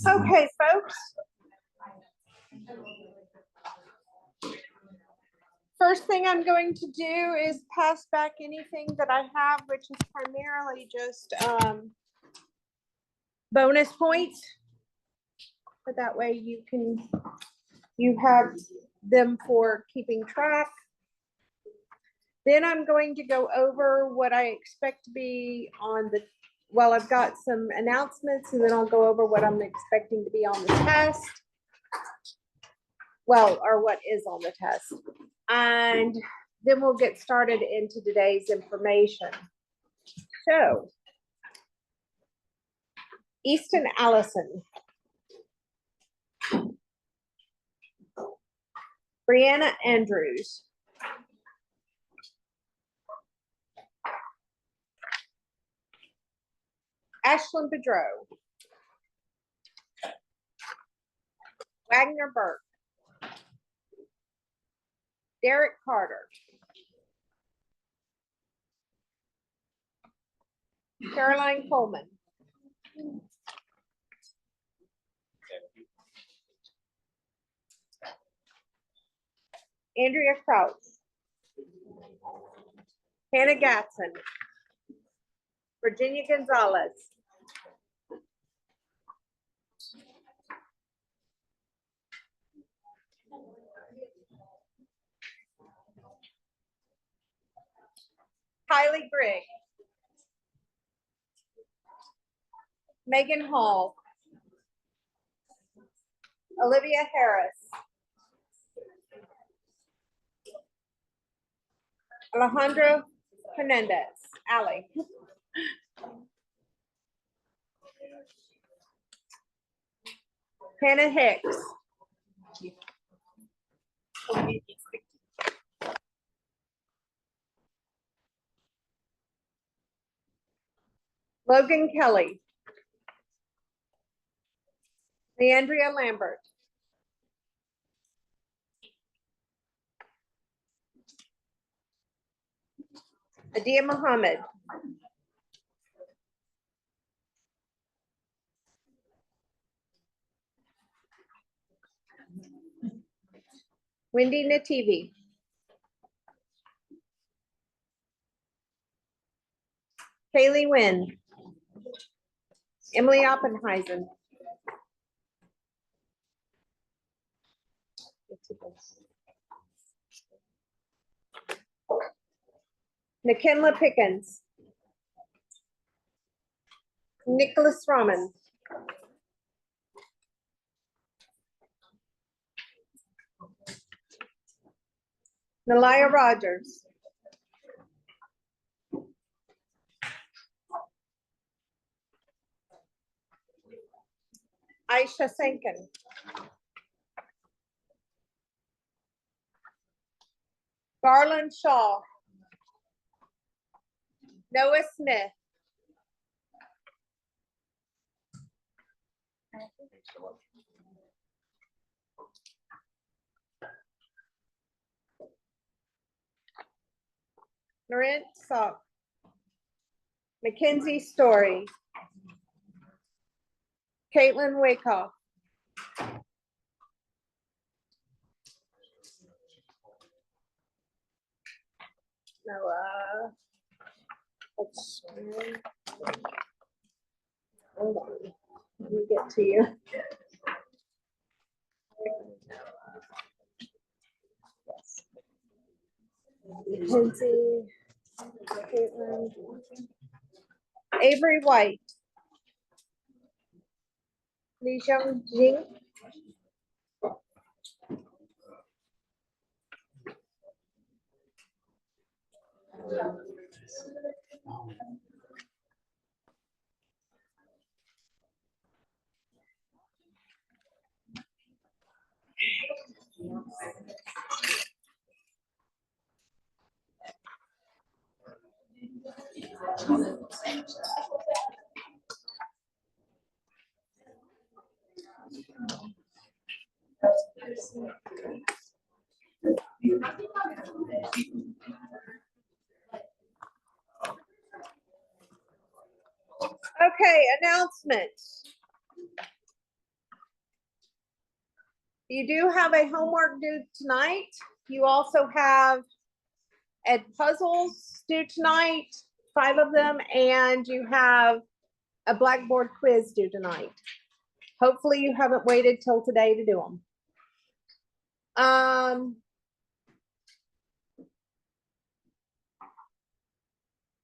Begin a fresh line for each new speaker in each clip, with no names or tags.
Okay, folks. First thing I'm going to do is pass back anything that I have, which is primarily just bonus points. But that way you have them for keeping track. Then I'm going to go over what I expect to be on the, well, I've got some announcements, and then I'll go over what I'm expecting to be on the test. Well, or what is on the test. And then we'll get started into today's information. So, Easton Allison. Brianna Andrews. Ashlyn Bedreau. Wagner Burke. Derek Carter. Caroline Coleman. Andrea Crouch, Hannah Gatson, Virginia Gonzalez, Kylie Grigg, Megan Hall, Olivia Harris, Alejandro Hernandez, Allie. Hannah Hicks, Logan Kelly, Leandria Lambert, Adia Muhammad, Wendy Nativi, Kaylee Wynn, Emily Oppenheisen, Nikenla Pickens, Nicholas Rahman, Nalaya Rogers, Aisha Senkin, Garland Shaw, Noah Smith, Norent Salk, Mackenzie Story, Caitlin Wakehoff, Noah. Hold on, let me get to you. Mackenzie, Caitlin, Avery White, Li Xiang Jing, Okay, announcements. You do have a homework due tonight. You also have ed puzzles due tonight, 5 of them, and you have a Blackboard quiz due tonight. Hopefully you haven't waited till today to do them.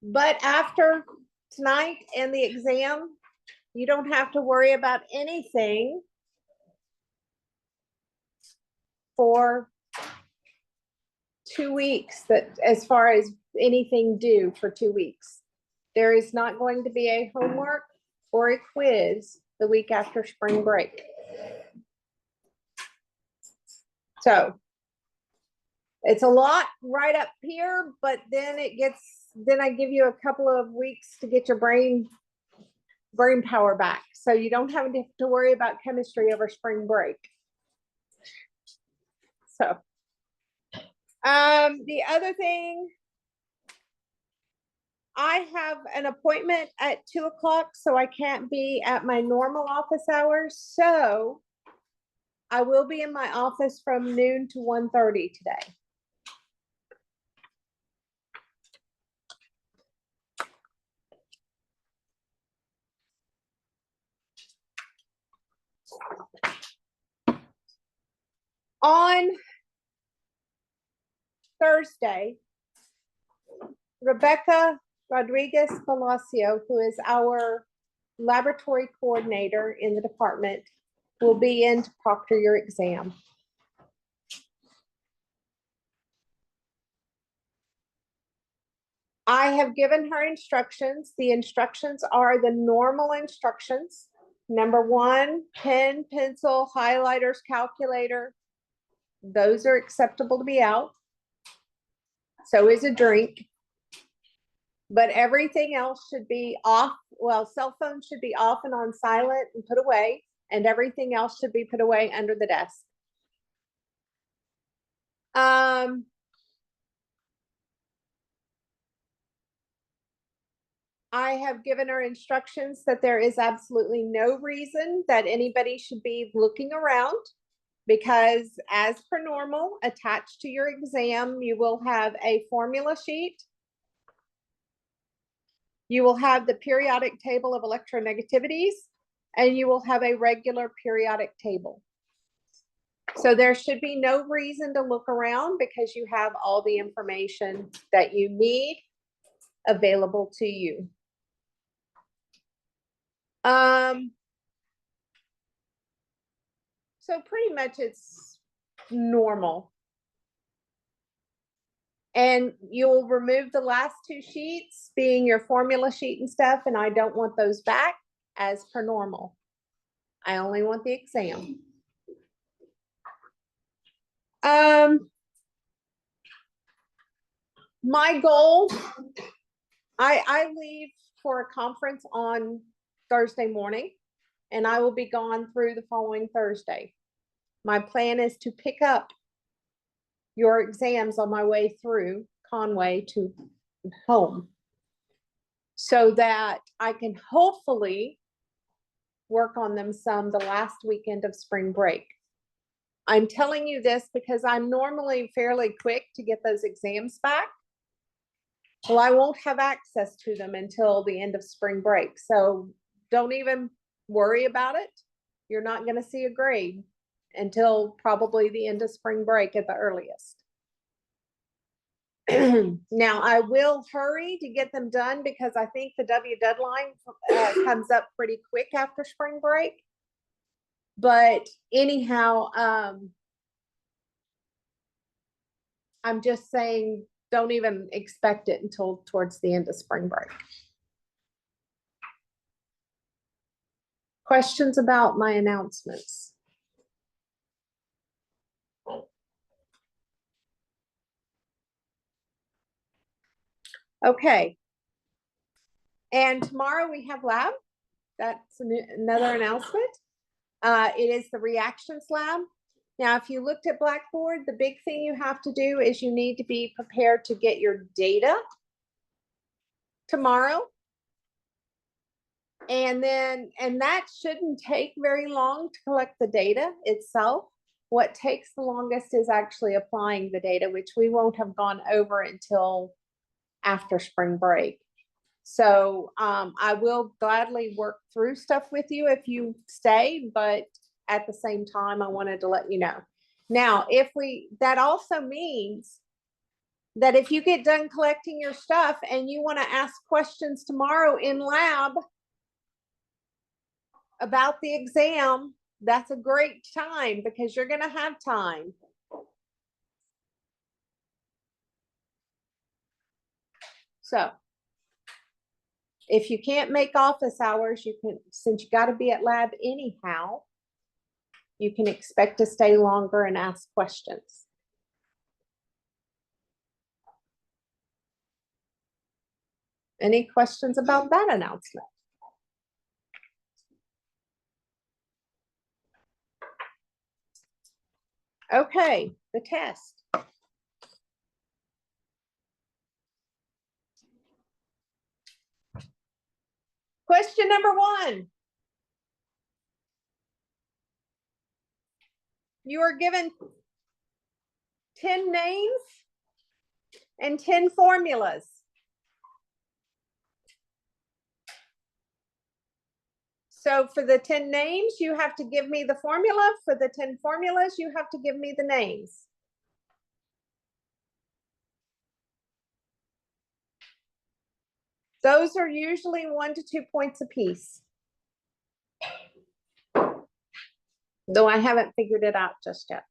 But after tonight and the exam, you don't have to worry about anything for 2 weeks, that as far as anything due for 2 weeks. There is not going to be a homework or a quiz the week after spring break. So it's a lot right up here, but then I give you a couple of weeks to get your brain power back. So you don't have to worry about chemistry over spring break. So, the other thing, I have an appointment at 2 o'clock, so I can't be at my normal office hours. So I will be in my office from noon to 1:30 today. On Thursday, Rebecca Rodriguez Palacio, who is our laboratory coordinator in the department, will be in to proctor your exam. I have given her instructions. The instructions are the normal instructions. Number one, pen, pencil, highlighters, calculator. Those are acceptable to be out. So is a drink. But everything else should be off. Well, cell phones should be off and on silent and put away. And everything else should be put away under the desk. I have given her instructions that there is absolutely no reason that anybody should be looking around, because as per normal, attached to your exam, you will have a formula sheet. You will have the periodic table of electronegativities, and you will have a regular periodic table. So there should be no reason to look around because you have all the information that you need available to you. So pretty much it's normal. And you'll remove the last two sheets being your formula sheet and stuff, and I don't want those back as per normal. I only want the exam. My goal, I leave for a conference on Thursday morning, and I will be gone through the following Thursday. My plan is to pick up your exams on my way through Conway to home, so that I can hopefully work on them some the last weekend of spring break. I'm telling you this because I'm normally fairly quick to get those exams back. Well, I won't have access to them until the end of spring break. So don't even worry about it. You're not going to see a grade until probably the end of spring break at the earliest. Now, I will hurry to get them done because I think the W deadline comes up pretty quick after spring break. But anyhow, I'm just saying, don't even expect it until towards the end of spring break. Questions about my announcements? Okay. And tomorrow we have lab. That's another announcement. It is the reactions lab. Now, if you looked at Blackboard, the big thing you have to do is you need to be prepared to get your data tomorrow. And that shouldn't take very long to collect the data itself. What takes the longest is actually applying the data, which we won't have gone over until after spring break. So I will gladly work through stuff with you if you stay, but at the same time, I wanted to let you know. Now, that also means that if you get done collecting your stuff and you want to ask questions tomorrow in lab about the exam, that's a great time because you're going to have time. So if you can't make office hours, you can, since you got to be at lab anyhow, you can expect to stay longer and ask questions. Any questions about that announcement? Okay, the test. Question number 1. You are given 10 names and 10 formulas. So for the 10 names, you have to give me the formula. For the 10 formulas, you have to give me the names. Those are usually 1 to 2 points apiece. Though I haven't figured it out just yet.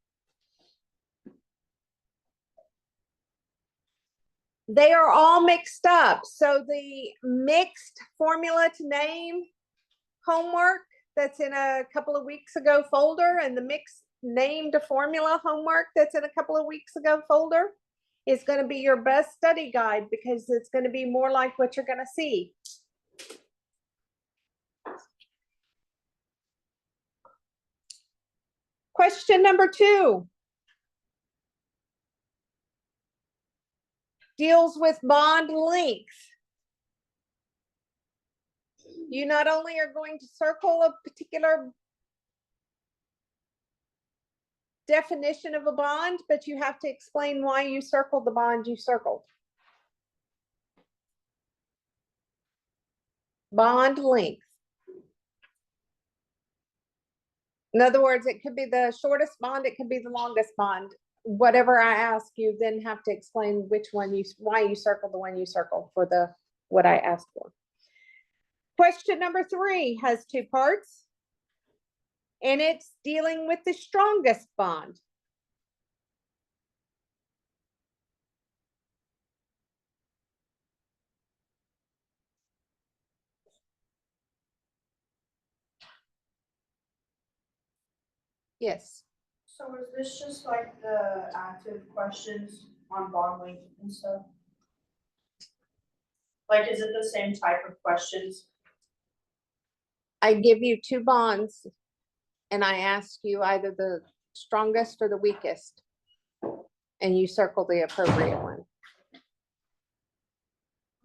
They are all mixed up. So the mixed formula to name homework that's in a couple of weeks ago folder and the mixed named formula homework that's in a couple of weeks ago folder is going to be your best study guide because it's going to be more like what you're going to see. Question number 2 deals with bond length. You not only are going to circle a particular definition of a bond, but you have to explain why you circled the bond you circled. Bond length. In other words, it could be the shortest bond, it could be the longest bond. Whatever I ask you, then have to explain which one why you circled the one you circled for the what I asked for. Question number 3 has 2 parts, and it's dealing with the strongest bond. Yes.
So is this just like the active questions on bond length and stuff? Like, is it the same type of questions?
I give you 2 bonds, and I ask you either the strongest or the weakest, and you circle the appropriate one.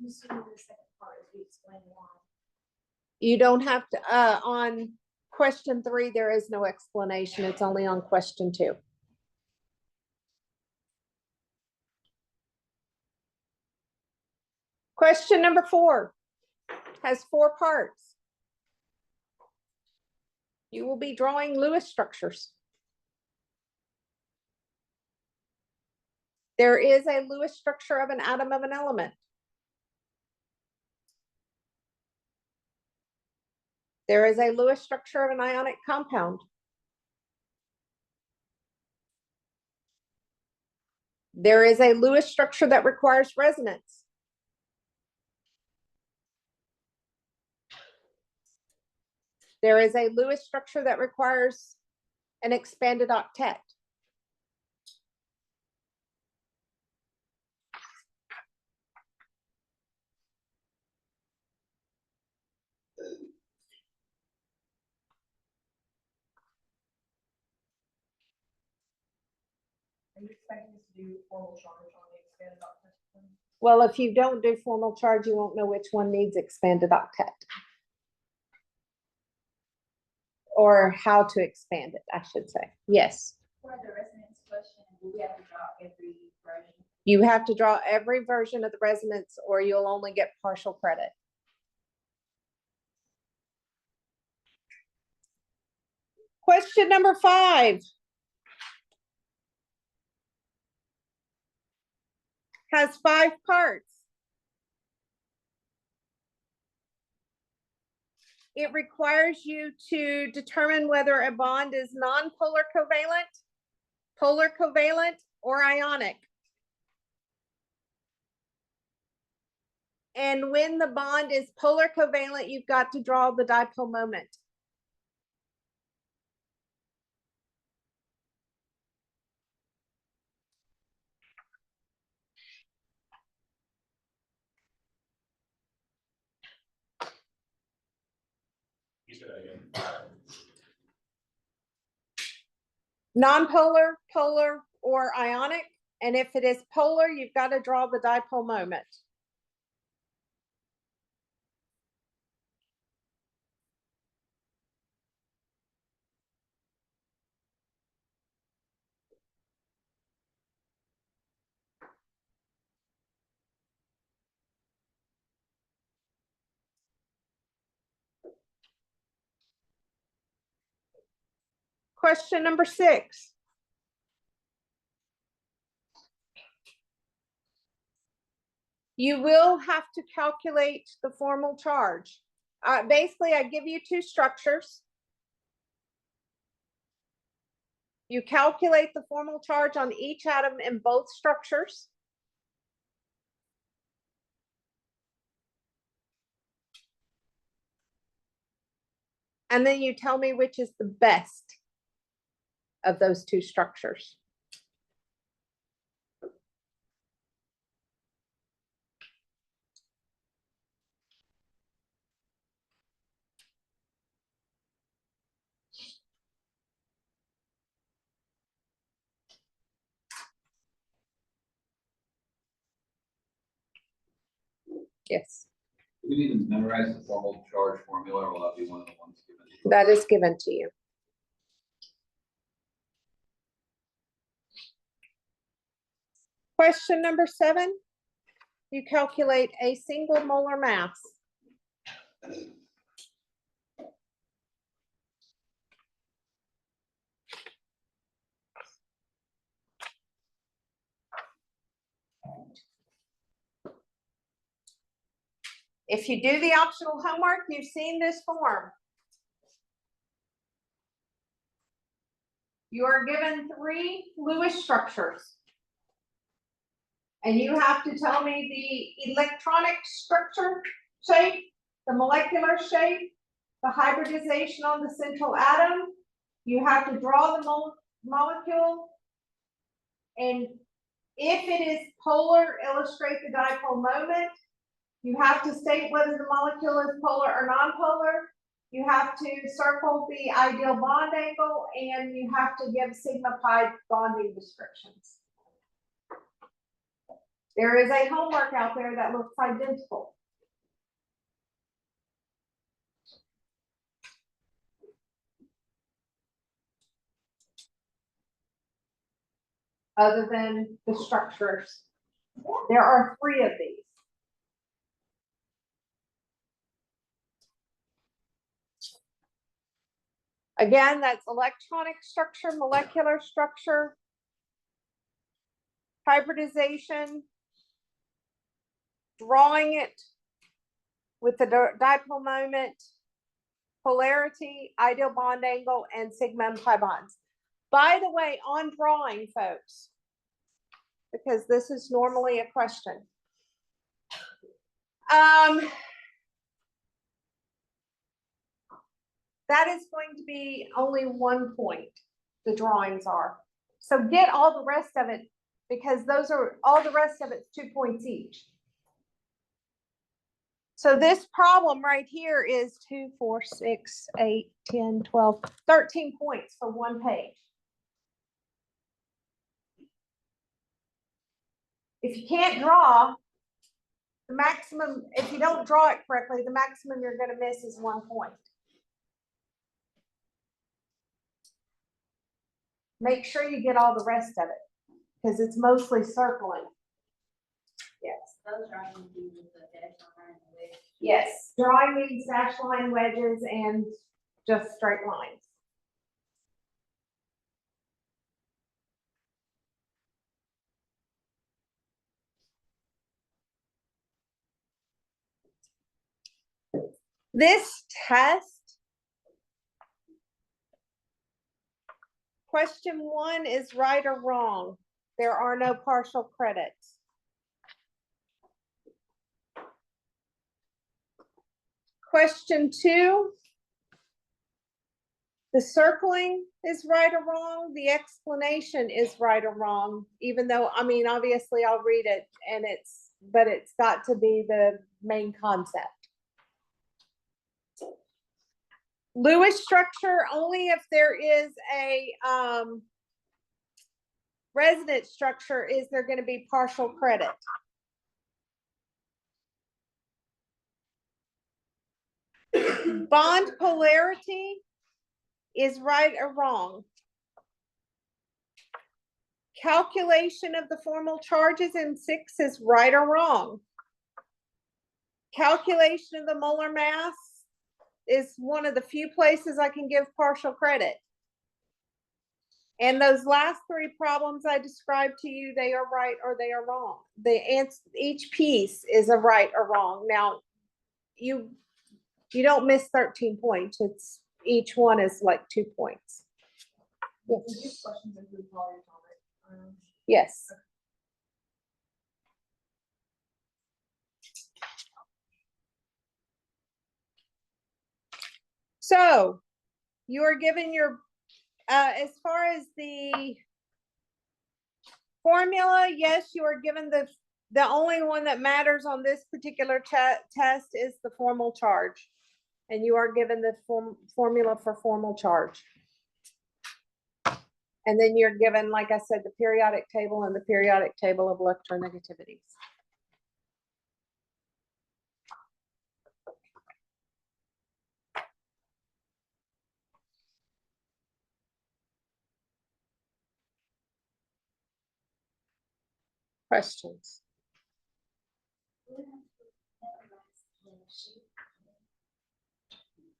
I'm assuming the second part is we explain why.
You don't have to, on question 3, there is no explanation. It's only on question 2. Question number 4 has 4 parts. You will be drawing Lewis structures. There is a Lewis structure of an atom of an element. There is a Lewis structure of an ionic compound. There is a Lewis structure that requires resonance. There is a Lewis structure that requires an expanded octet.
Are you expecting us to do formal charge on the expanded octet?
Well, if you don't do formal charge, you won't know which one needs expanded octet. Or how to expand it, I should say. Yes.
For the resonance question, will we have to draw every version?
You have to draw every version of the resonance or you'll only get partial credit. Question number 5 has 5 parts. It requires you to determine whether a bond is non-polar covalent, polar covalent, or ionic. And when the bond is polar covalent, you've got to draw the dipole moment. Non-polar, polar, or ionic. And if it is polar, you've got to draw the dipole moment. Question number 6. You will have to calculate the formal charge. Basically, I give you 2 structures. You calculate the formal charge on each atom in both structures. And then you tell me which is the best of those 2 structures. Yes.
Do we need to memorize the formal charge formula, or will that be one of the ones given?
That is given to you. Question number 7. You calculate a single molar mass. If you do the optional homework, you've seen this form. You are given 3 Lewis structures. And you have to tell me the electronic structure shape, the molecular shape, the hybridization on the central atom. You have to draw the molecule. And if it is polar, illustrate the dipole moment. You have to state whether the molecule is polar or nonpolar. You have to circle the ideal bond angle, and you have to give sigma pi bonding descriptions. There is a homework out there that looks identical. Other than the structures. There are 3 of these. Again, that's electronic structure, molecular structure, hybridization, drawing it with the dipole moment, polarity, ideal bond angle, and sigma and pi bonds. By the way, on drawing, folks, because this is normally a question. That is going to be only 1 point, the drawings are. So get all the rest of it, because those are, all the rest of it's 2 points each. So this problem right here is 2, 4, 6, 8, 10, 12, 13 points for 1 page. If you can't draw, the maximum, if you don't draw it correctly, the maximum you're going to miss is 1 point. Make sure you get all the rest of it, because it's mostly circling. Yes.
Those are going to be with the dash line and wedge.
Yes. Drawing means dash line, wedges, and just straight lines. This test, question 1 is right or wrong. There are no partial credits. Question 2, the circling is right or wrong. The explanation is right or wrong, even though, I mean, obviously I'll read it and but it's got to be the main concept. Lewis structure, only if there is a resonance structure is there going to be partial credit. Bond polarity is right or wrong. Calculation of the formal charges in 6 is right or wrong. Calculation of the molar mass is one of the few places I can give partial credit. And those last three problems I described to you, they are right or they are wrong. The answer, each piece is a right or wrong. Now, you don't miss 13 points. It's each one is like 2 points.
These questions include polyatomic.
Yes. So you are given your, as far as the formula, yes, you are given the only one that matters on this particular test is the formal charge. And you are given the formula for formal charge. And then you're given, like I said, the periodic table and the periodic table of electronegativities. Questions?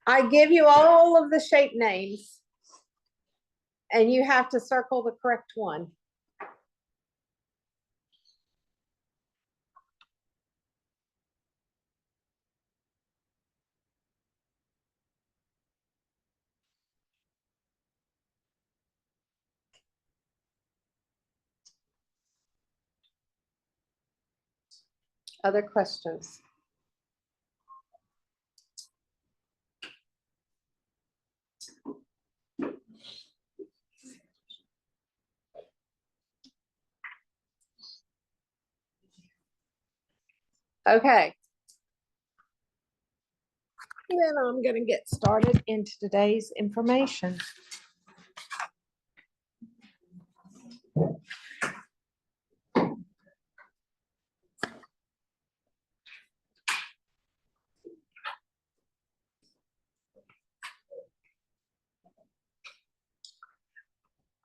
I give you all of the shape names and you have to circle the correct one. Other questions? Okay. Then I'm going to get started into today's information.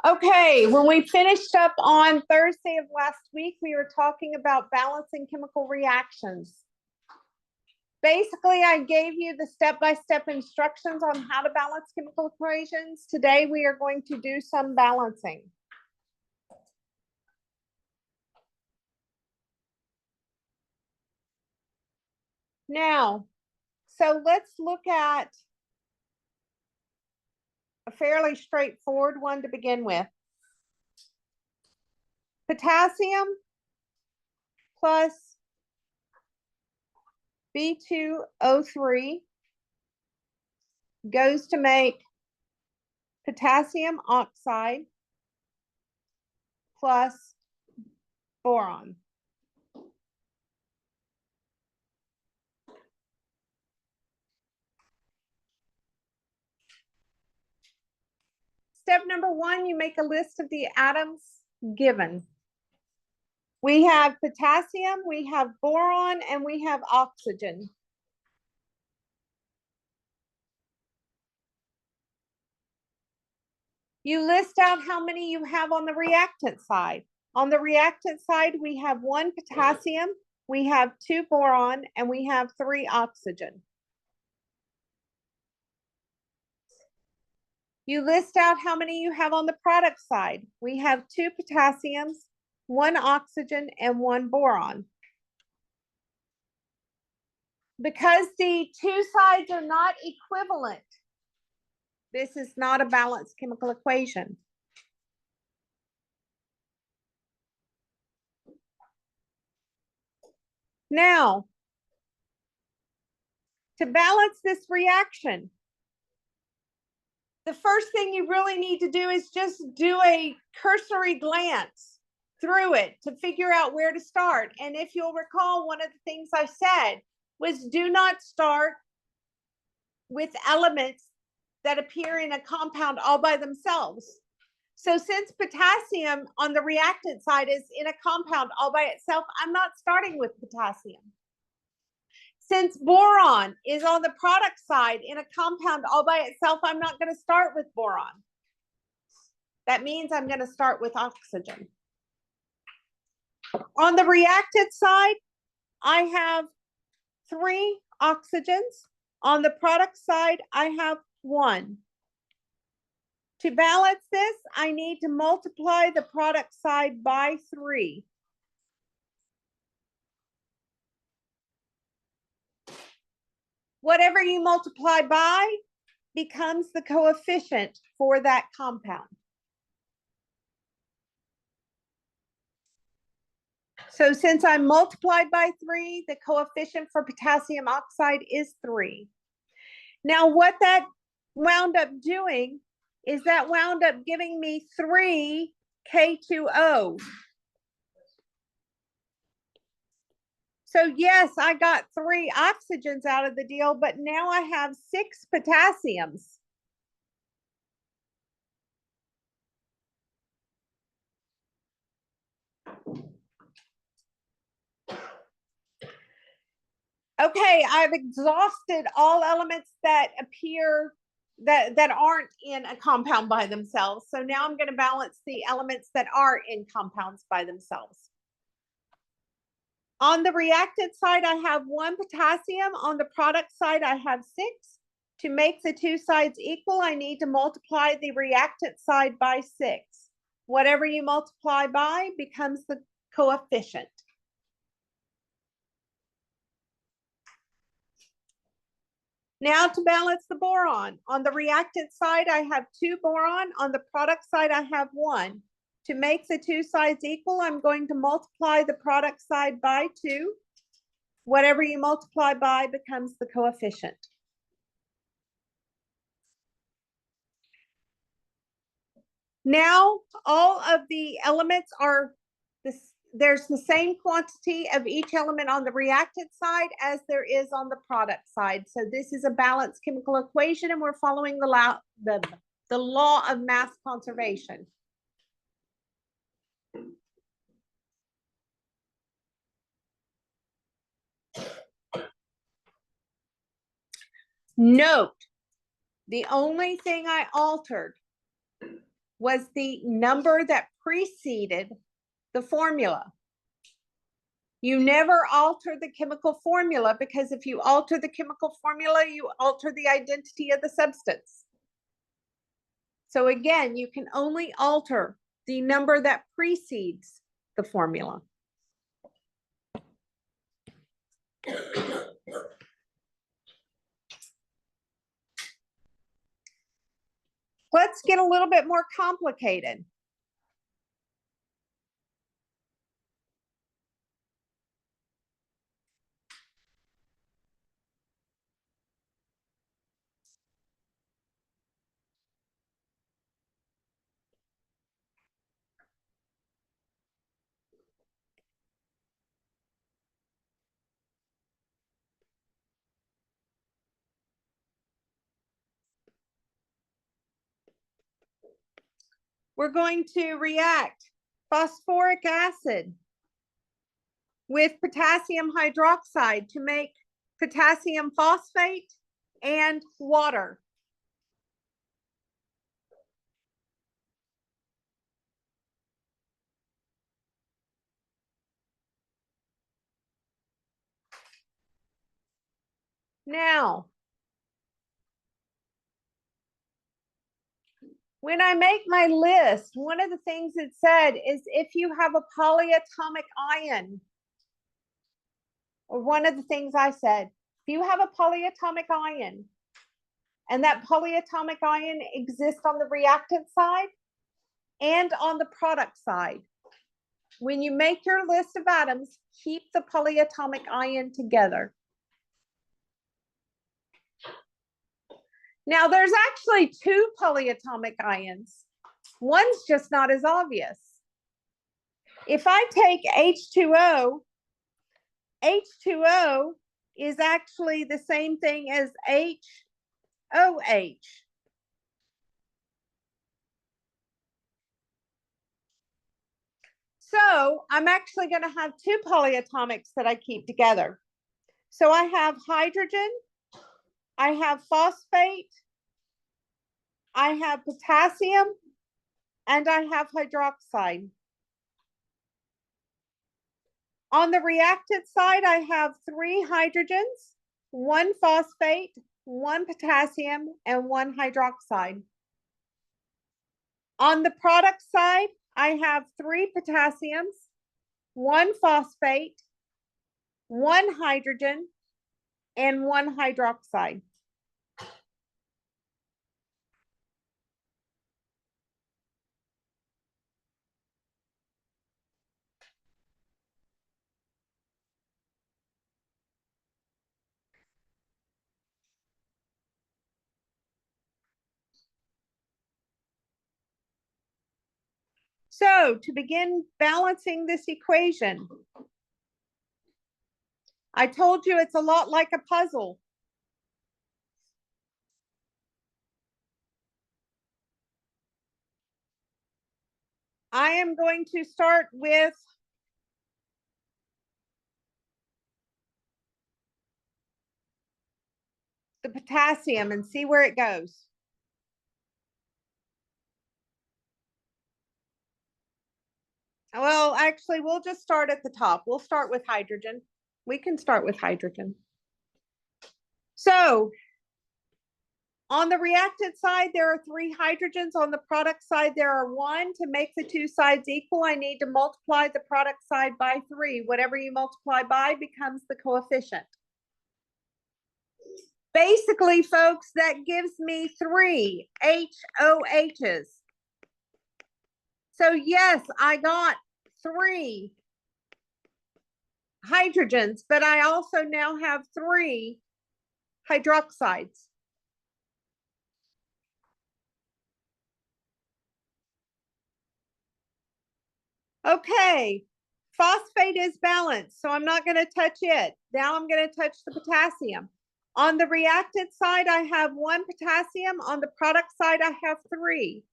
Okay, when we finished up on Thursday of last week, we were talking about balancing chemical reactions. Basically, I gave you the step-by-step instructions on how to balance chemical equations. Today, we are going to do some balancing. Now, so let's look at a fairly straightforward one to begin with. Potassium plus B2O3 goes to make potassium oxide plus boron. Step number one, you make a list of the atoms given. We have potassium, we have boron, and we have oxygen. You list out how many you have on the reactant side. On the reactant side, we have 1 potassium, we have 2 boron, and we have 3 oxygen. You list out how many you have on the product side. We have 2 potassiums, 1 oxygen, and 1 boron. Because the 2 sides are not equivalent, this is not a balanced chemical equation. Now, to balance this reaction, the first thing you really need to do is just do a cursory glance through it to figure out where to start. And if you'll recall, one of the things I said was do not start with elements that appear in a compound all by themselves. So since potassium on the reactant side is in a compound all by itself, I'm not starting with potassium. Since boron is on the product side in a compound all by itself, I'm not going to start with boron. That means I'm going to start with oxygen. On the reactant side, I have 3 oxygens. On the product side, I have 1. To balance this, I need to multiply the product side by 3. Whatever you multiply by becomes the coefficient for that compound. So since I multiplied by 3, the coefficient for potassium oxide is 3. Now what that wound up doing is that wound up giving me 3 K2O. So yes, I got 3 oxygens out of the deal, but now I have 6 potassiums. Okay, I've exhausted all elements that appear that aren't in a compound by themselves. So now I'm going to balance the elements that are in compounds by themselves. On the reactant side, I have 1 potassium. On the product side, I have 6. To make the 2 sides equal, I need to multiply the reactant side by 6. Whatever you multiply by becomes the coefficient. Now to balance the boron. On the reactant side, I have 2 boron. On the product side, I have 1. To make the 2 sides equal, I'm going to multiply the product side by 2. Whatever you multiply by becomes the coefficient. Now, all of the elements are this. There's the same quantity of each element on the reactant side as there is on the product side. So this is a balanced chemical equation, and we're following the law of mass conservation. Note, the only thing I altered was the number that preceded the formula. You never alter the chemical formula, because if you alter the chemical formula, you alter the identity of the substance. So again, you can only alter the number that precedes the formula. Let's get a little bit more complicated. We're going to react phosphoric acid with potassium hydroxide to make potassium phosphate and water. Now, when I make my list, one of the things it said is if you have a polyatomic ion, or one of the things I said, if you have a polyatomic ion and that polyatomic ion exists on the reactant side and on the product side, when you make your list of atoms, keep the polyatomic ion together. Now, there's actually 2 polyatomic ions. One's just not as obvious. If I take H2O, H2O is actually the same thing as HOH. So I'm actually going to have 2 polyatomics that I keep together. So I have hydrogen, I have phosphate, I have potassium, and I have hydroxide. On the reactant side, I have 3 hydrogens, 1 phosphate, 1 potassium, and 1 hydroxide. On the product side, I have 3 potassiums, 1 phosphate, 1 hydrogen, and 1 hydroxide. So to begin balancing this equation, I told you it's a lot like a puzzle. I am going to start with the potassium and see where it goes. Well, actually, we'll just start at the top. We'll start with hydrogen. We can start with hydrogen. So on the reactant side, there are 3 hydrogens. On the product side, there are 1. To make the 2 sides equal, I need to multiply the product side by 3. Whatever you multiply by becomes the coefficient. Basically, folks, that gives me 3 HOHs. So yes, I got 3 hydrogens, but I also now have 3 hydroxides. Okay, phosphate is balanced, so I'm not going to touch it. Now I'm going to touch the potassium. On the reactant side, I have 1 potassium. On the product side, I have 3.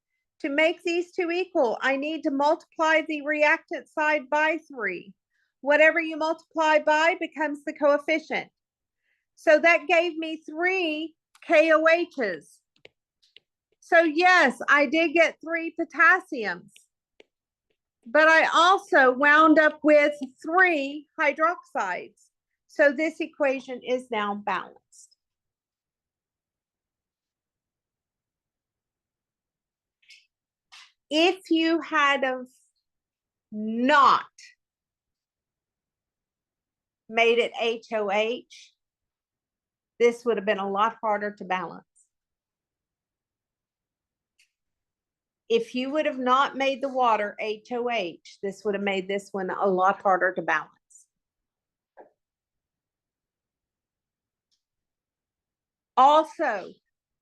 To make these 2 equal, I need to multiply the reactant side by 3. Whatever you multiply by becomes the coefficient. So that gave me 3 KOHs. So yes, I did get 3 potassiums, but I also wound up with 3 hydroxides. So this equation is now balanced. If you had of not made it HOH, this would have been a lot harder to balance. If you would have not made the water HOH, this would have made this one a lot harder to balance. Also,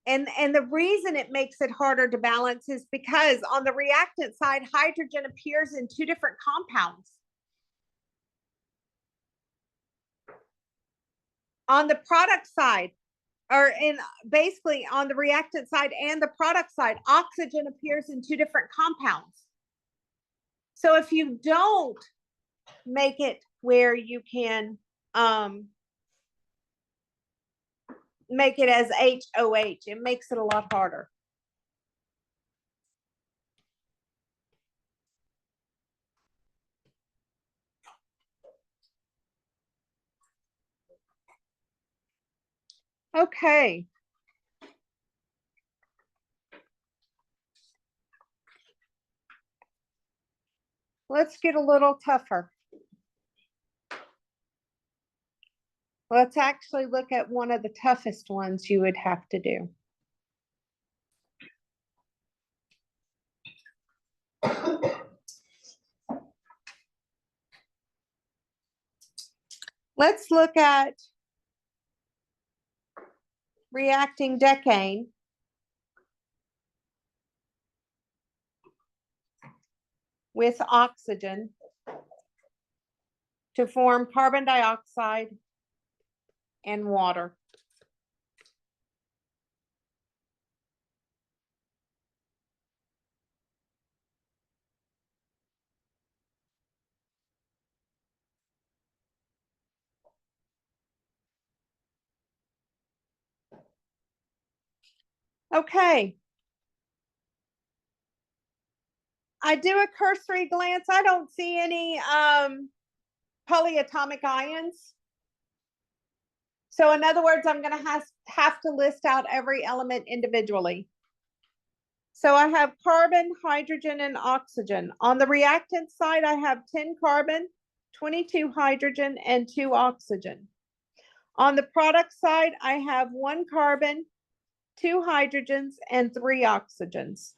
and the reason it makes it harder to balance is because on the reactant side, hydrogen appears in 2 different compounds. On the product side, or basically on the reactant side and the product side, oxygen appears in 2 different compounds. So if you don't make it where you can make it as HOH, it makes it a lot harder. Okay. Let's get a little tougher. Let's actually look at one of the toughest ones you would have to do. Let's look at reacting decane with oxygen to form carbon dioxide and water. Okay. I do a cursory glance. I don't see any polyatomic ions. So in other words, I'm going to have to list out every element individually. So I have carbon, hydrogen, and oxygen. On the reactant side, I have 10 carbon, 22 hydrogen, and 2 oxygen. On the product side, I have 1 carbon, 2 hydrogens, and 3 oxygens.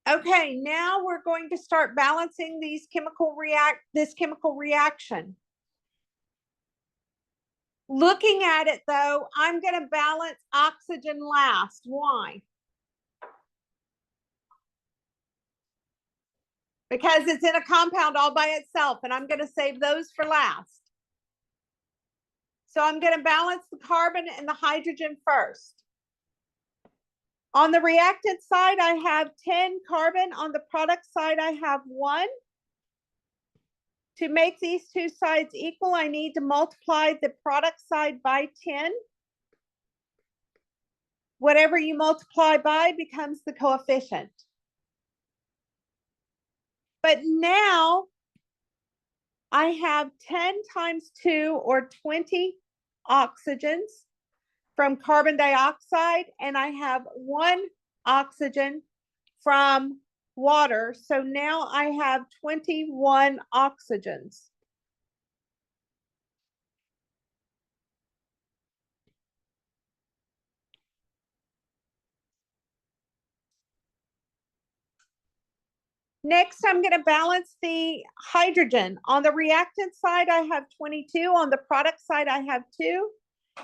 Okay, now we're going to start balancing this chemical reaction. Looking at it though, I'm going to balance oxygen last. Why? Because it's in a compound all by itself, and I'm going to save those for last. So I'm going to balance the carbon and the hydrogen first. On the reactant side, I have 10 carbon. On the product side, I have 1. To make these two sides equal, I need to multiply the product side by 10. Whatever you multiply by becomes the coefficient. But now I have 10 times 2 or 20 oxygens from carbon dioxide, and I have 1 oxygen from water. So now I have 21 oxygens. Next, I'm going to balance the hydrogen. On the reactant side, I have 22. On the product side, I have 2.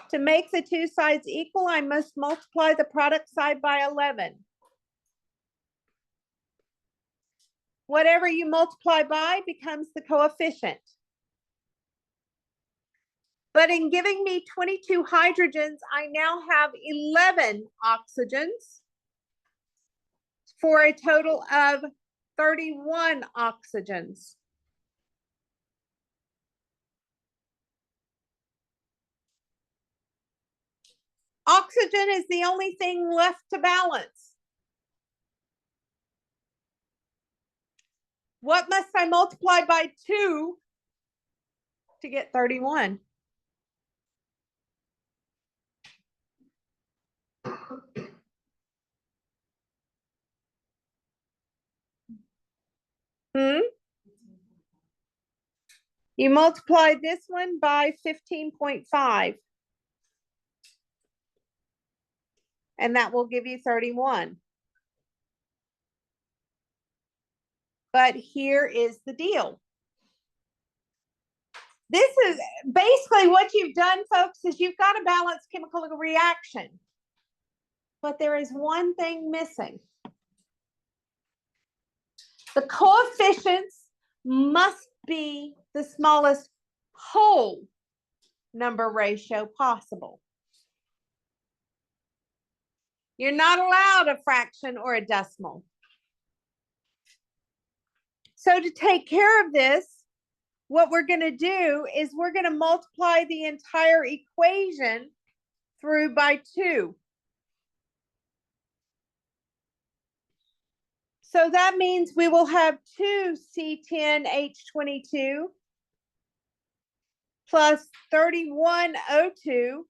To make the two sides equal, I must multiply the product side by 11. Whatever you multiply by becomes the coefficient. But in giving me 22 hydrogens, I now have 11 oxygens for a total of 31 oxygens. Oxygen is the only thing left to balance. What must I multiply by 2 to get 31? You multiply this one by 15.5. And that will give you 31. But here is the deal. This is basically what you've done, folks, is you've got a balanced chemical reaction. But there is one thing missing. The coefficients must be the smallest whole number ratio possible. You're not allowed a fraction or a decimal. So to take care of this, what we're going to do is we're going to multiply the entire equation through by 2. So that means we will have 2 C10H22 plus 31 O2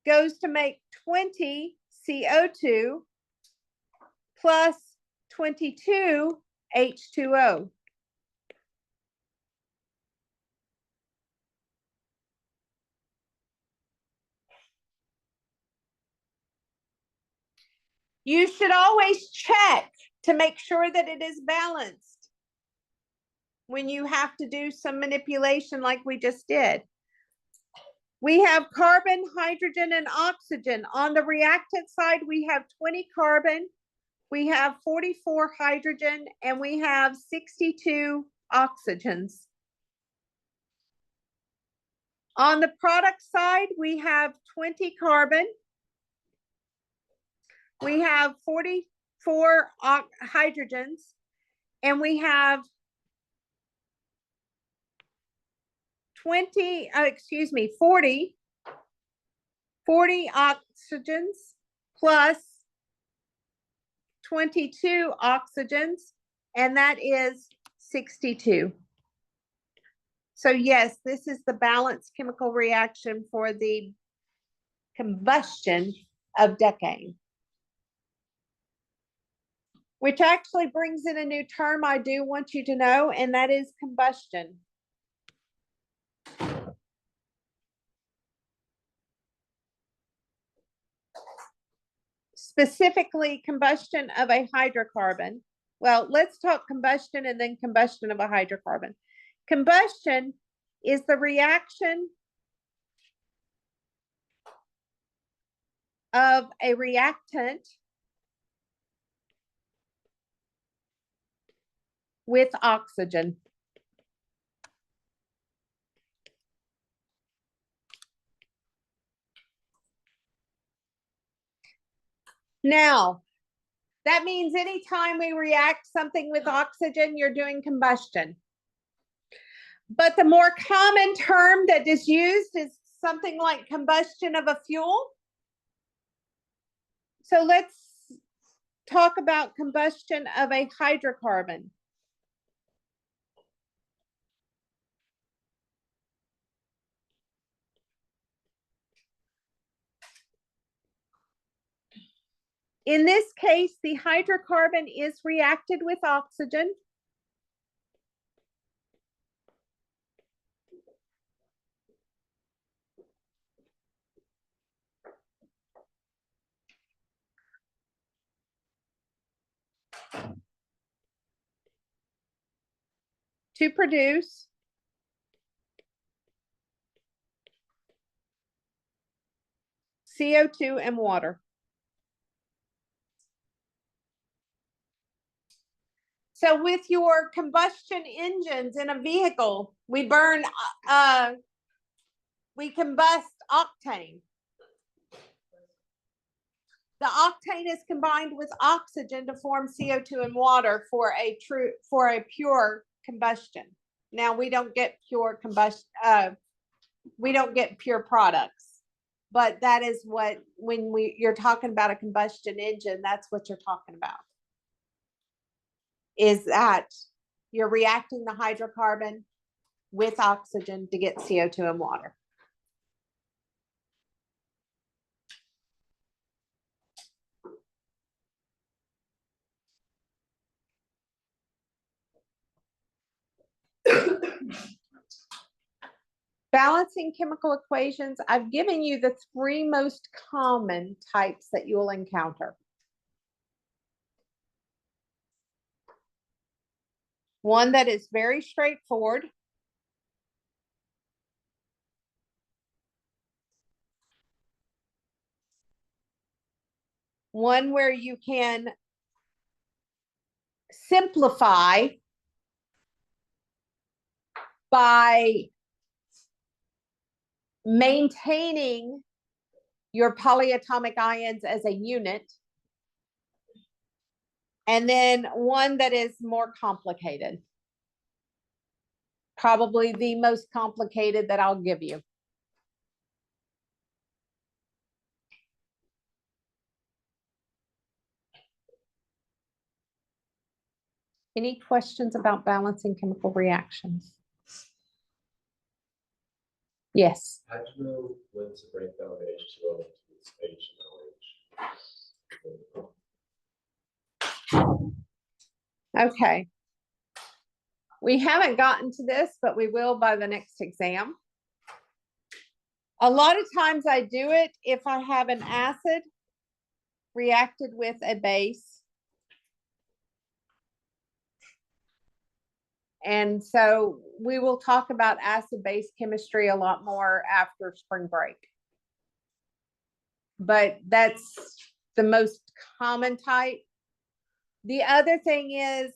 goes to make 20 CO2 plus 22 H2O. You should always check to make sure that it is balanced when you have to do some manipulation like we just did. We have carbon, hydrogen, and oxygen. On the reactant side, we have 20 carbon, we have 44 hydrogen, and we have 62 oxygens. On the product side, we have 20 carbon, we have 44 hydrogens, and we have 40 oxygens plus 22 oxygens, and that is 62. So yes, this is the balanced chemical reaction for the combustion of decane. Which actually brings in a new term I do want you to know, and that is combustion. Specifically, combustion of a hydrocarbon. Well, let's talk combustion and then combustion of a hydrocarbon. Combustion is the reaction of a reactant with oxygen. Now, that means anytime we react something with oxygen, you're doing combustion. But the more common term that is used is something like combustion of a fuel. So let's talk about combustion of a hydrocarbon. In this case, the hydrocarbon is reacted with oxygen. To produce CO2 and water. So with your combustion engines in a vehicle, we combust octane. The octane is combined with oxygen to form CO2 and water for a pure combustion. Now we don't get pure combustion, we don't get pure products, but that is what, when you're talking about a combustion engine, that's what you're talking about. Is that you're reacting the hydrocarbon with oxygen to get CO2 and water. Balancing chemical equations, I've given you the 3 most common types that you will encounter. One that is very straightforward. One where you can simplify by maintaining your polyatomic ions as a unit. And then one that is more complicated. Probably the most complicated that I'll give you. Any questions about balancing chemical reactions? Yes.
How do you know when to break down the H2O into its H and OH?
Okay. We haven't gotten to this, but we will by the next exam. A lot of times I do it if I have an acid reacted with a base. And so we will talk about acid-base chemistry a lot more after spring break. But that's the most common type. The other thing is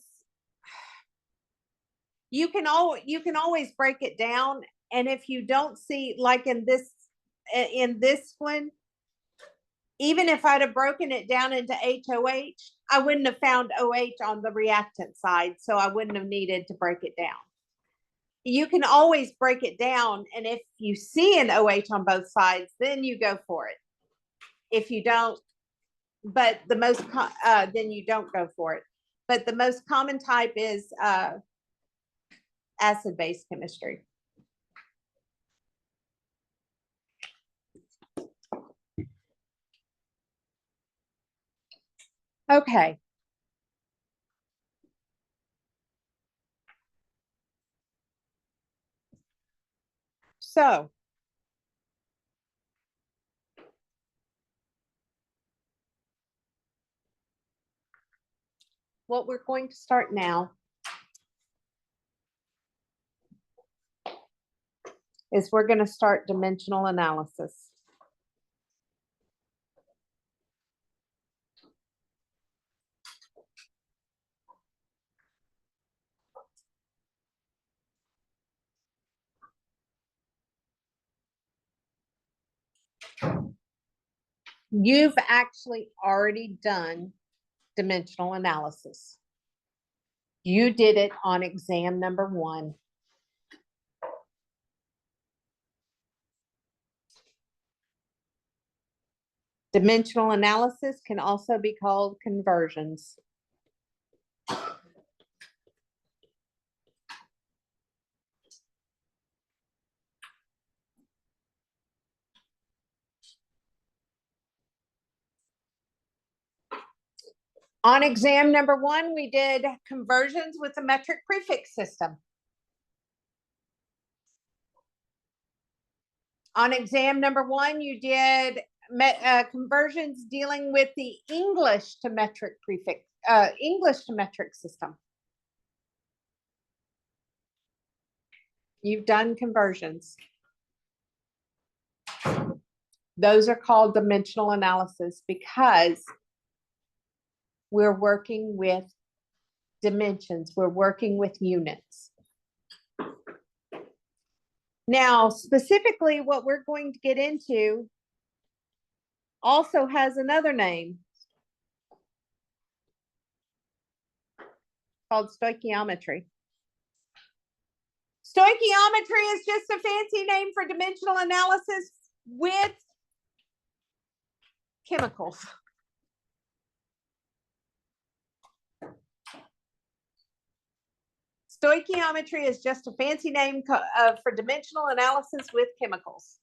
you can always break it down. And if you don't see, like in this one, even if I'd have broken it down into HOH, I wouldn't have found OH on the reactant side, so I wouldn't have needed to break it down. You can always break it down, and if you see an OH on both sides, then you go for it. If you don't, but the most, then you don't go for it. But the most common type is acid-base chemistry. Okay. So what we're going to start now is we're going to start dimensional analysis. You've actually already done dimensional analysis. You did it on exam number 1. Dimensional analysis can also be called conversions. On exam number 1, we did conversions with the metric prefix system. On exam number 1, you did conversions dealing with the English to metric prefix, English to metric system. You've done conversions. Those are called dimensional analysis because we're working with dimensions. We're working with units. Now, specifically, what we're going to get into also has another name called stoichiometry. Stoichiometry is just a fancy name for dimensional analysis with chemicals. Stoichiometry is just a fancy name for dimensional analysis with chemicals.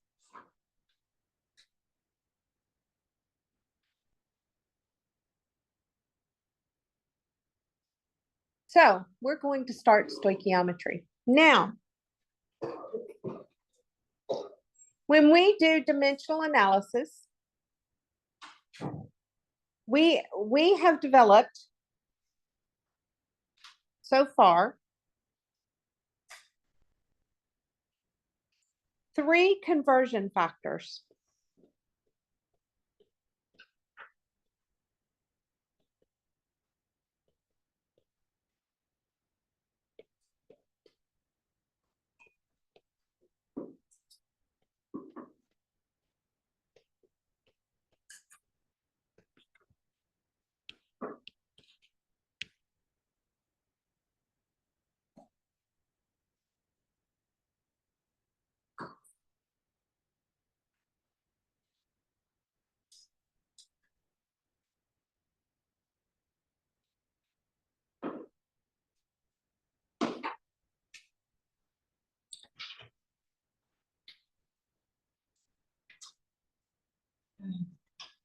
So we're going to start stoichiometry. Now, when we do dimensional analysis, we have developed so far 3 conversion factors.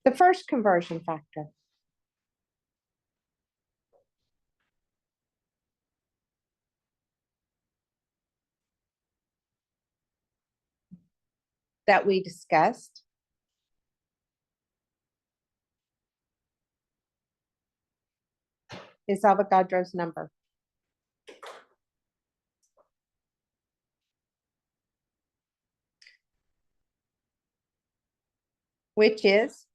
The first conversion factor that we discussed is Avogadro's number. Which is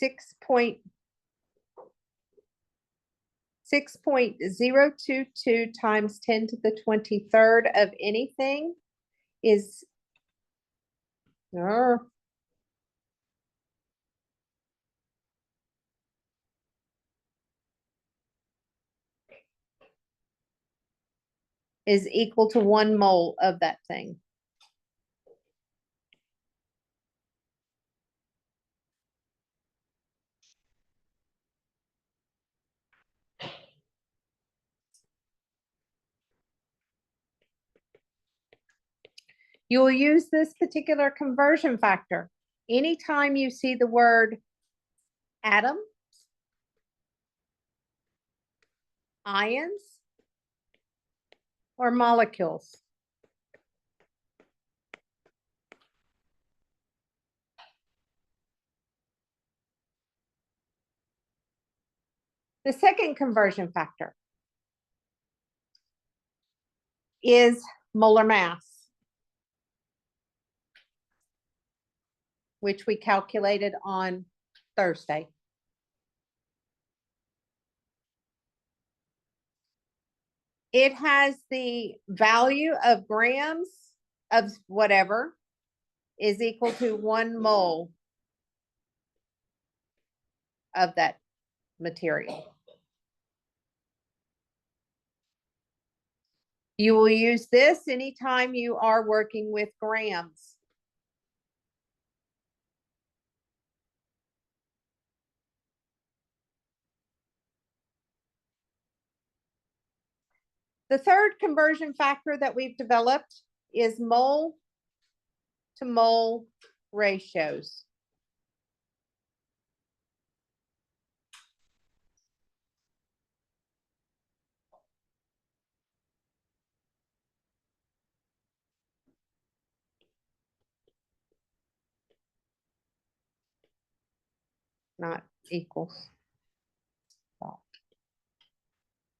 6.022 times 10 to the 23rd of anything is equal to 1 mole of that thing. You will use this particular conversion factor anytime you see the word atom, ions, or molecules. The second conversion factor is molar mass, which we calculated on Thursday. It has the value of grams of whatever is equal to 1 mole of that material. You will use this anytime you are working with grams. The third conversion factor that we've developed is mole to mole ratios. Not equals.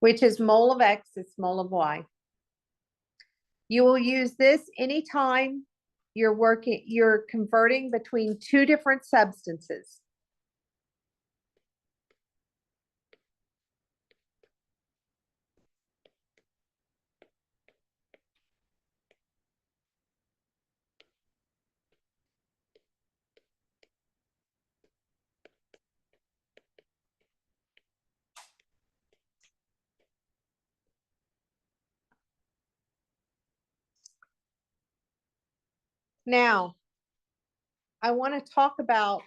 Which is mole of X, it's mole of Y. You will use this anytime you're converting between two different substances. Now, I want to talk about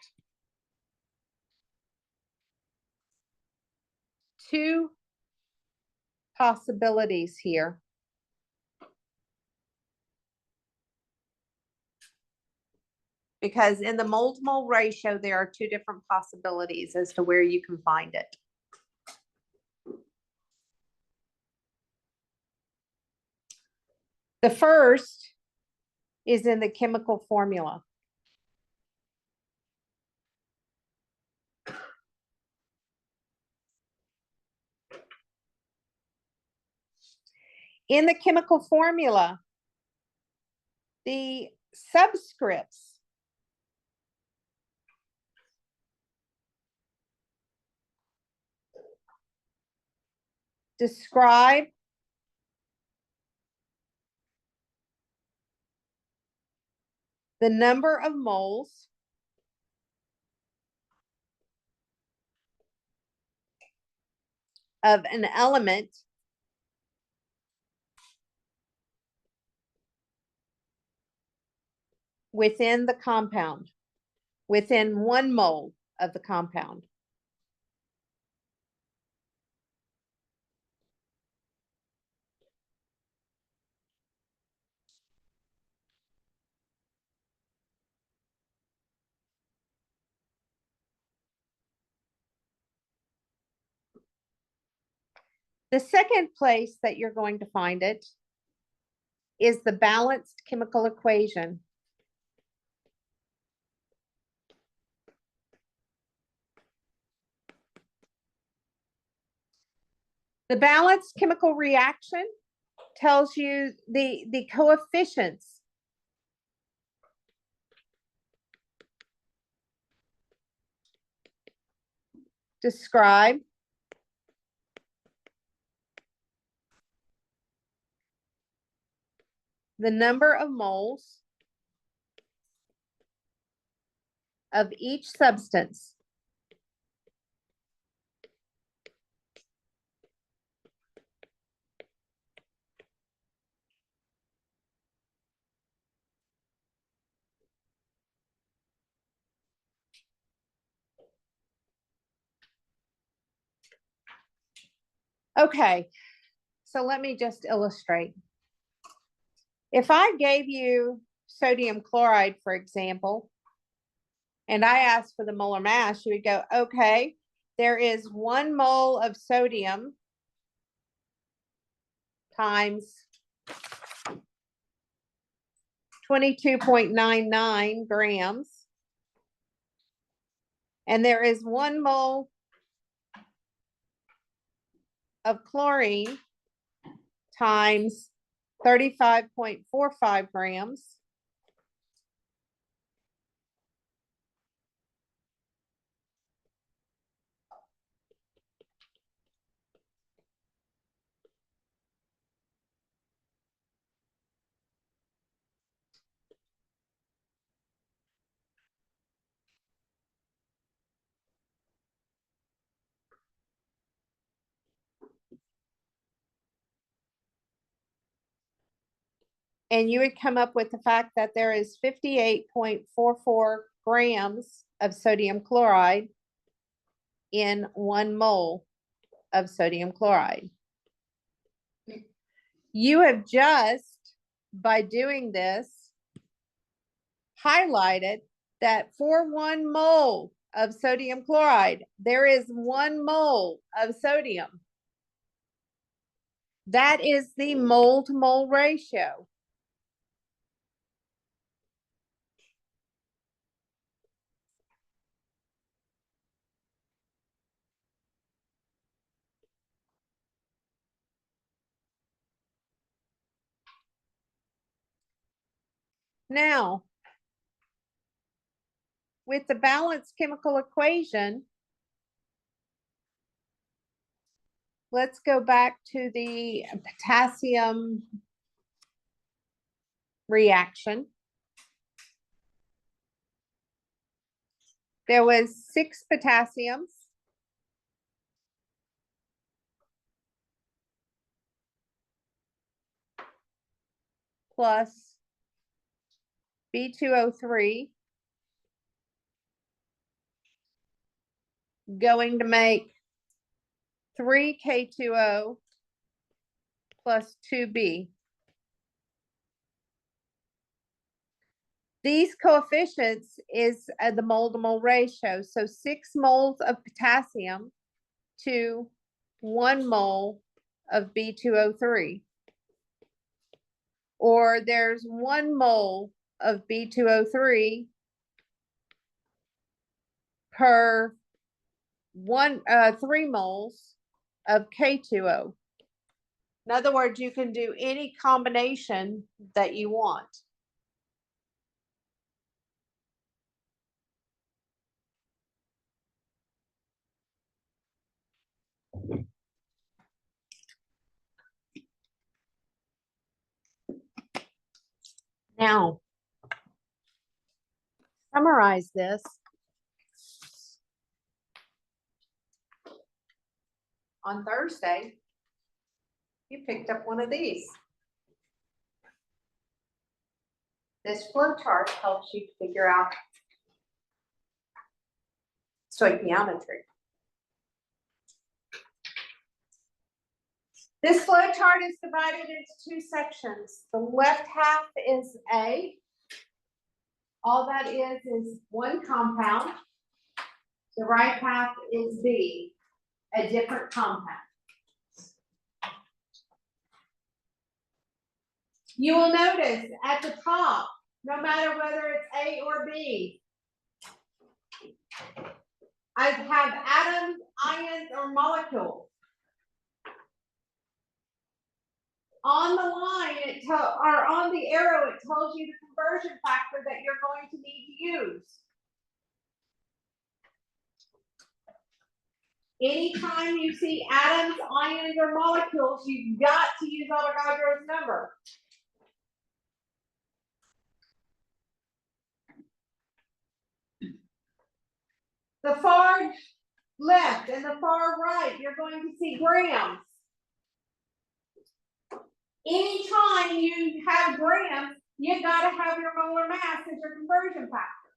two possibilities here. Because in the mole to mole ratio, there are two different possibilities as to where you can find it. The first is in the chemical formula. In the chemical formula, the subscripts describe the number of moles of an element within the compound, within 1 mole of the compound. The second place that you're going to find it is the balanced chemical equation. The balanced chemical reaction tells you the coefficients describe the number of moles of each substance Okay, so let me just illustrate. If I gave you sodium chloride, for example, and I asked for the molar mass, you would go, okay, there is 1 mole of sodium times 22.99 grams. And there is 1 mole of chlorine times 35.45 grams. And you would come up with the fact that there is 58.44 grams of sodium chloride in 1 mole of sodium chloride. You have just, by doing this, highlighted that for 1 mole of sodium chloride, there is 1 mole of sodium. That is the mole to mole ratio. Now, with the balanced chemical equation, let's go back to the potassium reaction. There was 6 potassiums plus B2O3 going to make 3 K2O plus 2B. These coefficients is the mole to mole ratio. So 6 moles of potassium to 1 mole of B2O3. Or there's 1 mole of B2O3 per 3 moles of K2O. In other words, you can do any combination that you want. Now, summarize this. On Thursday, you picked up one of these. This flow chart helps you figure out stoichiometry. This flow chart is divided into 2 sections. The left half is A. All that is 1 compound. The right half is B, a different compound. You will notice at the top, no matter whether it's A or B, I have atoms, ions, or molecules. On the line, or on the arrow, it tells you the conversion factor that you're going to need to use. Anytime you see atoms, ions, or molecules, you've got to use Avogadro's number. The far left and the far right, you're going to see grams. Anytime you have grams, you got to have your molar mass as your conversion factor.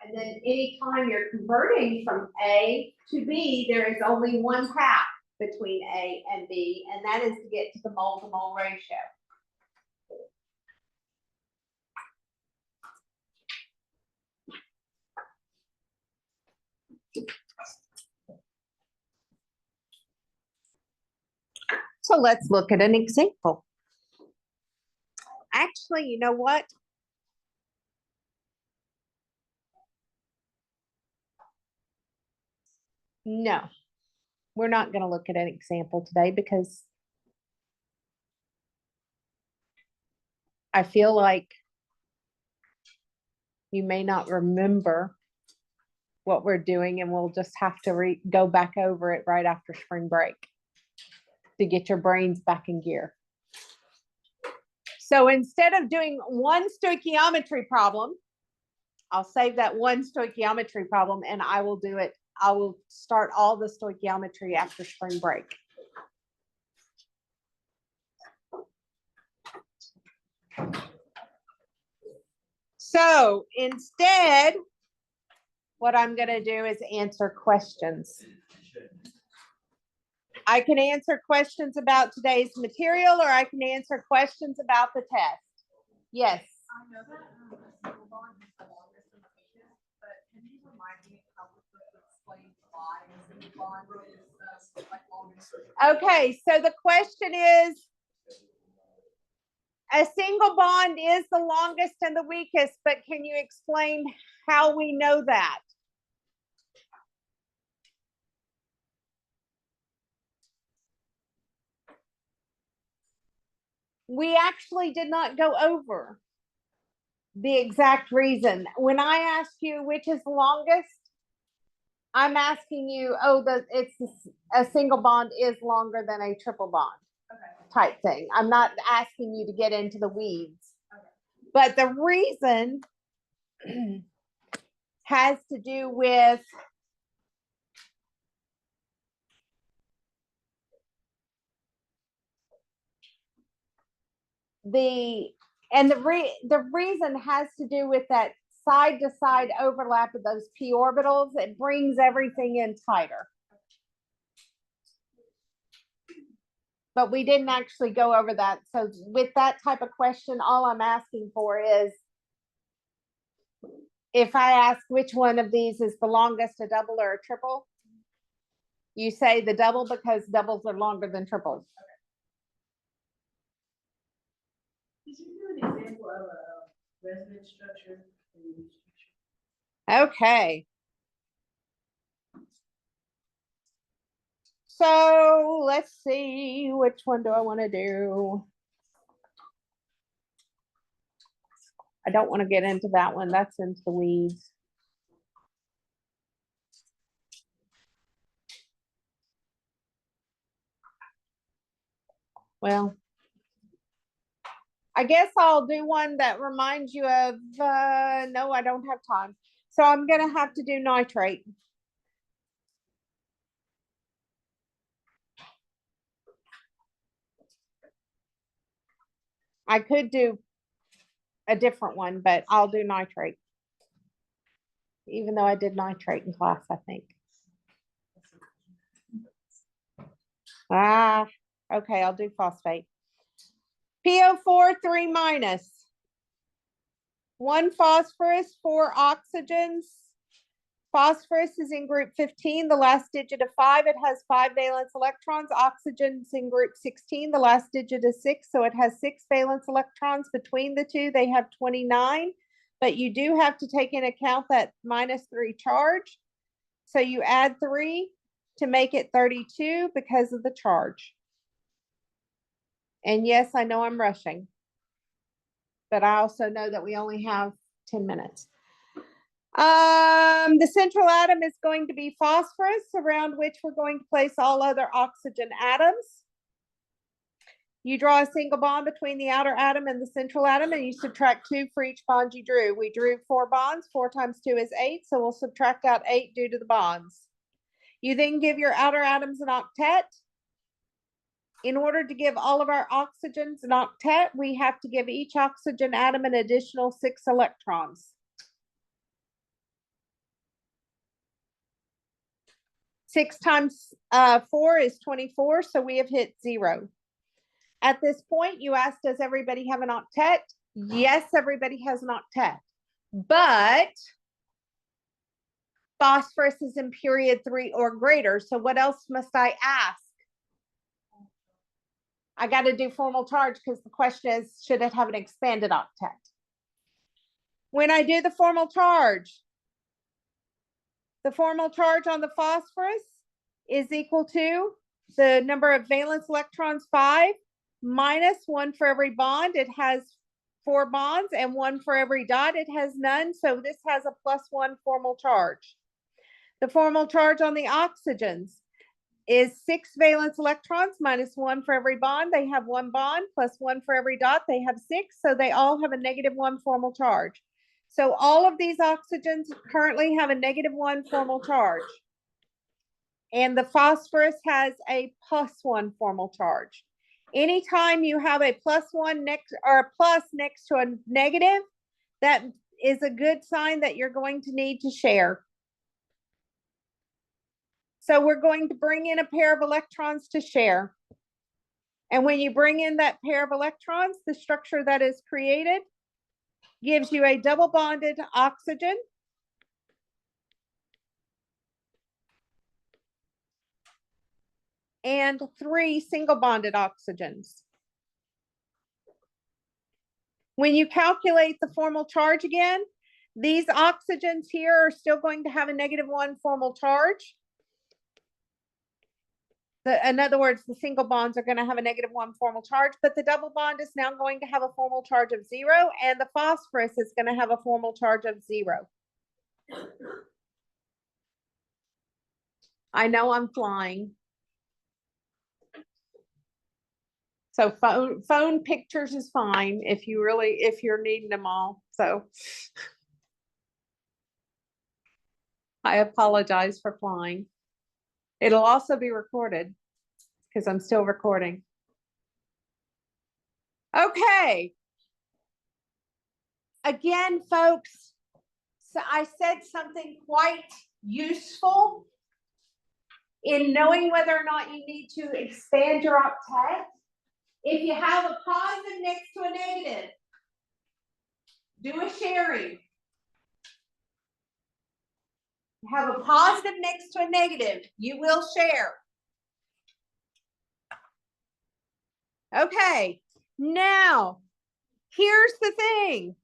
And then anytime you're converting from A to B, there is only one path. between A and B, and that is to get to the mole-to-mole ratio. So let's look at an example. Actually, you know what? No, we're not going to look at an example today because I feel like you may not remember what we're doing, and we'll just have to go back over it right after spring break to get your brains back in gear. So instead of doing one stoichiometry problem, I'll save that one stoichiometry problem and I will do it. I will start all the stoichiometry after spring break. So instead, what I'm going to do is answer questions. I can answer questions about today's material, or I can answer questions about the test. Yes.
I know that a single bond is the longest in the weakest, but can you remind me how to explain why a single bond is like longest?
Okay, so the question is, a single bond is the longest and the weakest, but can you explain how we know that? We actually did not go over the exact reason. When I ask you which is the longest, I'm asking you, it's a single bond is longer than a triple bond type thing. I'm not asking you to get into the weeds. But the reason has to do with the reason has to do with that side to side overlap of those p orbitals. It brings everything in tighter. But we didn't actually go over that. So with that type of question, all I'm asking for is, if I ask which one of these is the longest, a double or a triple, you say the double because doubles are longer than triples.
Did you do an example of a resonance structure?
Okay. So let's see, which one do I want to do? I don't want to get into that one. That's into the weeds. Well, I guess I'll do one that reminds you of, no, I don't have time. So I'm going to have to do nitrate. I could do a different one, but I'll do nitrate. Even though I did nitrate in class, I think. Okay, I'll do phosphate. PO4, 3 minus. 1 phosphorus, 4 oxygens. Phosphorus is in group 15, the last digit of 5. It has 5 valence electrons. Oxygen's in group 16, the last digit is 6. So it has 6 valence electrons between the two. They have 29. But you do have to take into account that -3 charge. So you add 3 to make it 32 because of the charge. And yes, I know I'm rushing, but I also know that we only have 10 minutes. The central atom is going to be phosphorus, around which we're going to place all other oxygen atoms. You draw a single bond between the outer atom and the central atom, and you subtract 2 for each bond you drew. We drew 4 bonds. 4 times 2 is 8, so we'll subtract out 8 due to the bonds. You then give your outer atoms an octet. In order to give all of our oxygens an octet, we have to give each oxygen atom an additional 6 electrons. 6 times 4 is 24, so we have hit 0. At this point, you asked, does everybody have an octet? Yes, everybody has an octet, but phosphorus is in period 3 or greater. So what else must I ask? I got to do formal charge because the question is, should it have an expanded octet? When I do the formal charge on the phosphorus is equal to the number of valence electrons, 5, minus 1 for every bond. It has 4 bonds, and 1 for every dot. It has none. So this has a +1 formal charge. The formal charge on the oxygens is 6 valence electrons minus 1 for every bond. They have 1 bond, plus 1 for every dot. They have 6. So they all have a -1 formal charge. So all of these oxygens currently have a -1 formal charge. And the phosphorus has a +1 formal charge. Anytime you have a +1 next or a plus next to a negative, that is a good sign that you're going to need to share. So we're going to bring in a pair of electrons to share. And when you bring in that pair of electrons, the structure that is created gives you a double bonded oxygen and 3 single bonded oxygens. When you calculate the formal charge again, these oxygens here are still going to have a -1 formal charge. In other words, the single bonds are going to have a -1 formal charge, but the double bond is now going to have a formal charge of 0, and the phosphorus is going to have a formal charge of 0. I know I'm flying. So phone pictures is fine if you're needing them all. So I apologize for flying. It'll also be recorded because I'm still recording. Okay. Again, folks, so I said something quite useful in knowing whether or not you need to expand your octet. If you have a positive next to a negative, do a sharing. Have a positive next to a negative, you will share. Okay, now, here's the thing.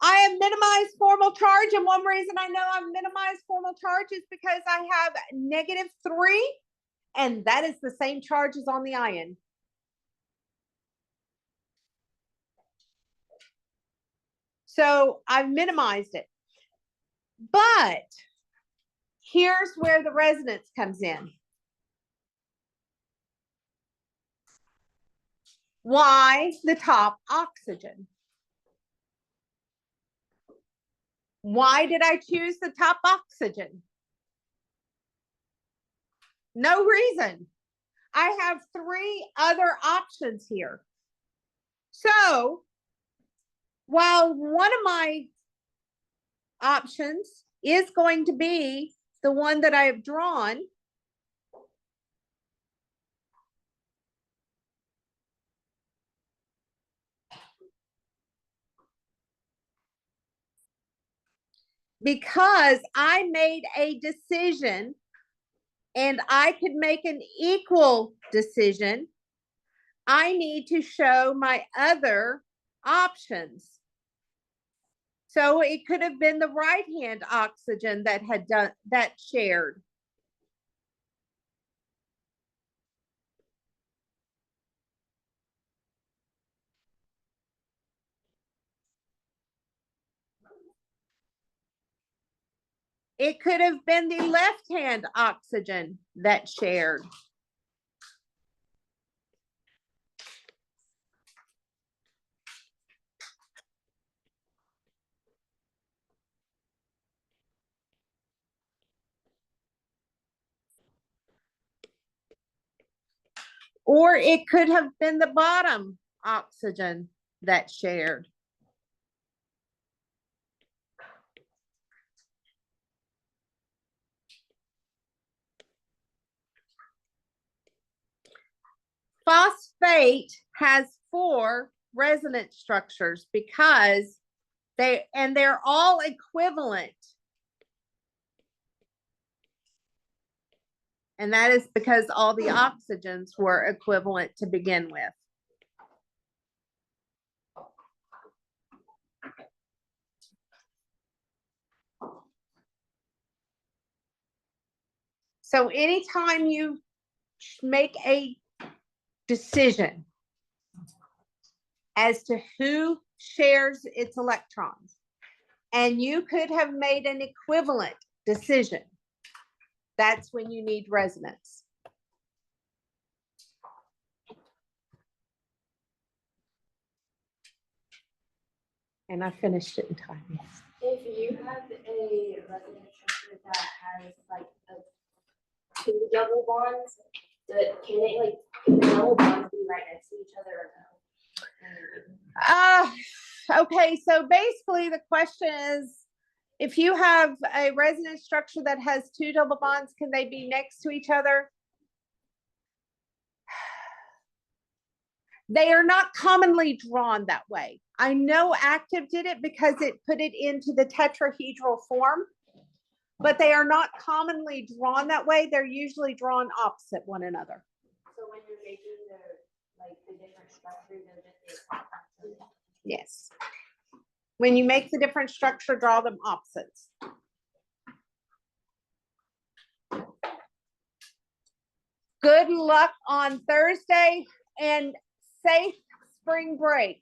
I have minimized formal charge, and one reason I know I've minimized formal charge is because I have -3, and that is the same charge as on the ion. So I've minimized it. But here's where the resonance comes in. Why the top oxygen? Why did I choose the top oxygen? No reason. I have 3 other options here. So while one of my options is going to be the one that I have drawn, because I made a decision and I could make an equal decision, I need to show my other options. So it could have been the right-hand oxygen that had done that shared. It could have been the left-hand oxygen that shared. Or it could have been the bottom oxygen that shared. Phosphate has 4 resonance structures because they're all equivalent. And that is because all the oxygens were equivalent to begin with. So anytime you make a decision as to who shares its electrons, and you could have made an equivalent decision, that's when you need resonance. And I finished it in time. Yes.
If you have a resonance structure that has like two double bonds, can it like can the double bonds be right next to each other or no?
Okay, so basically the question is, if you have a resonance structure that has 2 double bonds, can they be next to each other? They are not commonly drawn that way. I know active did it because it put it into the tetrahedral form, but they are not commonly drawn that way. They're usually drawn opposite one another.
So when you're making the different structures, they're just opposite.
Yes. When you make the different structure, draw them opposites. Good luck on Thursday and safe spring break.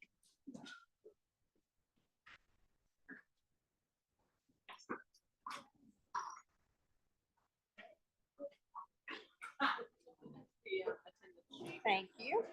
Thank you.